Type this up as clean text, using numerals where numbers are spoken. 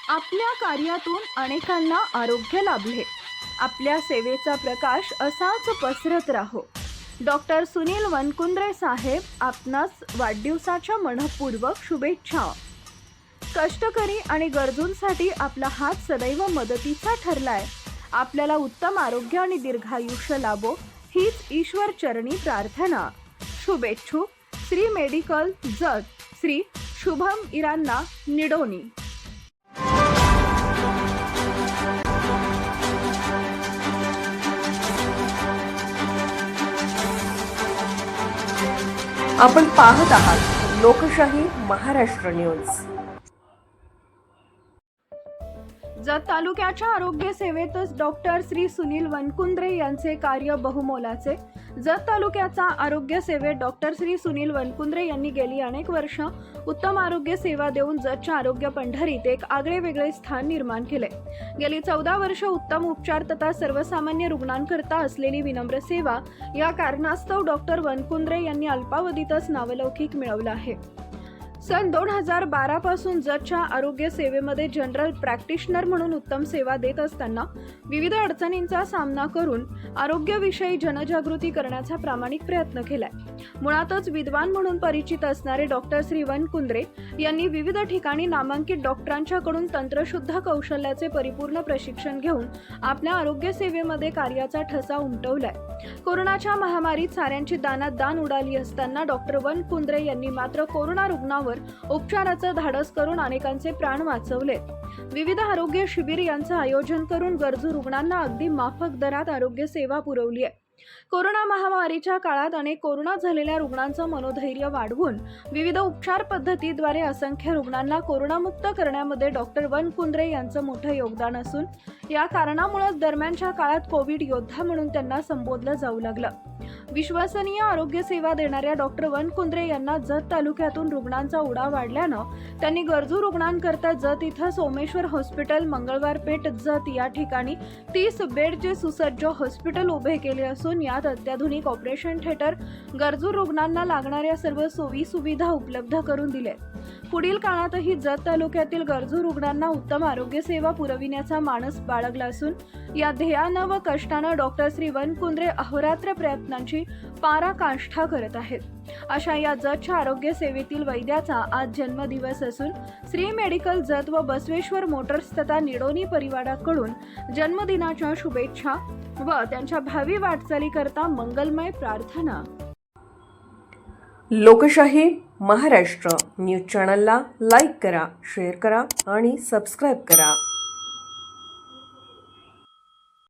आपल्या कार्यातून अनेकांना आरोग्य लाभले. आपल्या सेवेचा प्रकाश असाच पसरत राहो. डॉक्टर सुनील वनकुंद्रे साहेब आपणास वाढदिवसाच्या मनपूर्वक शुभेच्छा. कष्टकरी आणि गरजूंसाठी आपला हात सदैव मदतीचा ठरलाय. आपल्याला उत्तम आरोग्य आणि दीर्घायुष्य लाभो हीच ईश्वर चरणी प्रार्थना. शुभेच्छुक श्री मेडिकल जत, श्री शुभम इरान्ना, निडोनी. आपण पाहत आहात लोकशाही महाराष्ट्र न्यूज. जत तालुक्याच्या आरोग्य सेवेतच डॉक्टर श्री सुनील वनकुंद्रे यांचे कार्य बहुमोलाचे. जत तालुक्याचा आरोग्य सेवेत डॉक्टर श्री सुनील वनकुंद्रे यांनी गेली अनेक वर्ष उत्तम आरोग्य सेवा देऊन जतच्या आरोग्य पंढरीत एक आगळेवेगळे स्थान निर्माण केले. गेली 14 वर्ष उत्तम उपचार तथा सर्वसामान्य रुग्णांकरता असलेली विनम्र सेवा या कारणास्तव डॉक्टर वनकुंद्रे यांनी अल्पावधीतच नावलौकिक मिळवलं आहे. सन 2012 पासून जतच्या आरोग्य सेवेमध्ये जनरल प्रॅक्टिशनर म्हणून उत्तम सेवा देत असताना विविध अडचणींचा सामना करून आरोग्याविषयी जनजागृती करण्याचा प्रामाणिक प्रयत्न केलाय. मुळातच विद्वान म्हणून परिचित असणारे डॉक्टर श्री वनकुंद्रे यांनी विविध ठिकाणी नामांकित डॉक्टरांच्याकडून तंत्रशुद्ध कौशल्याचे परिपूर्ण प्रशिक्षण घेऊन आपल्या आरोग्य सेवेमध्ये कार्याचा ठसा उमटवलाय. कोरोनाच्या महामारीत साऱ्यांची दानात दान उडाली असताना डॉक्टर वनकुंद्रे यांनी मात्र कोरोना रुग्णावर उपचाराचं धाडस करून अनेकांचे प्राण वाचवले. विविध आरोग्य शिबिर यांचं आयोजन करून गरजू रुग्णांना अगदी माफक दरात आरोग्य सेवा पुरवली आहे. कोरोना महामारीच्या काळात अनेक कोरोना झालेल्या रुग्णांचं मनोधैर्य वाढवून विविध उपचार पद्धतीद्वारे असंख्य रुग्णांना कोरोनामुक्त करण्यामध्ये डॉक्टर वनकुंद्रे यांचं मोठं योगदान असून या कारणामुळेच दरम्यानच्या काळात कोविड योद्धा म्हणून त्यांना संबोधलं जाऊ लागलं. विश्वसनीय आरोग्य सेवा देणाऱ्या डॉक्टर वनकुंद्रे यांना जत तालुक्यातून रुग्णांचा ओढा वाढल्यानं त्यांनी गरजू रुग्णांकरता जत इथं सोमेश्वर हॉस्पिटल, मंगळवार पेठ, जत या ठिकाणी 30 बेडचे सुसज्ज हॉस्पिटल उभे केले असून यात अत्याधुनिक ऑपरेशन थिएटर, गरजू रुग्णांना लागणाऱ्या सर्व सोयी सुविधा उपलब्ध करून दिले. पुढील काळातही जत तालुक्यातील गरजू रुग्णांना उत्तम आरोग्य सेवा पुरविण्याचा मानस बाळगला असून या ध्येयानं व कष्टानं डॉक्टर श्री वनकुंद्रे अहोरात्र प्रयत्नांची पराकाष्ठा करत आहेत. अशा या जतच्या आरोग्य सेवेतील वैद्याचा आज जन्मदिवस असून श्री मेडिकल जत व बसवेश्वर मोटर्स तथा निडोनी परिवाराकडून जन्मदिनाच्या शुभेच्छा व त्यांच्या भावी वाटचालीकरता मंगलमय प्रार्थना. लोकशाही महाराष्ट्र न्यूज चॅनलला लाईक करा, शेअर करा आणि सबस्क्राईब करा.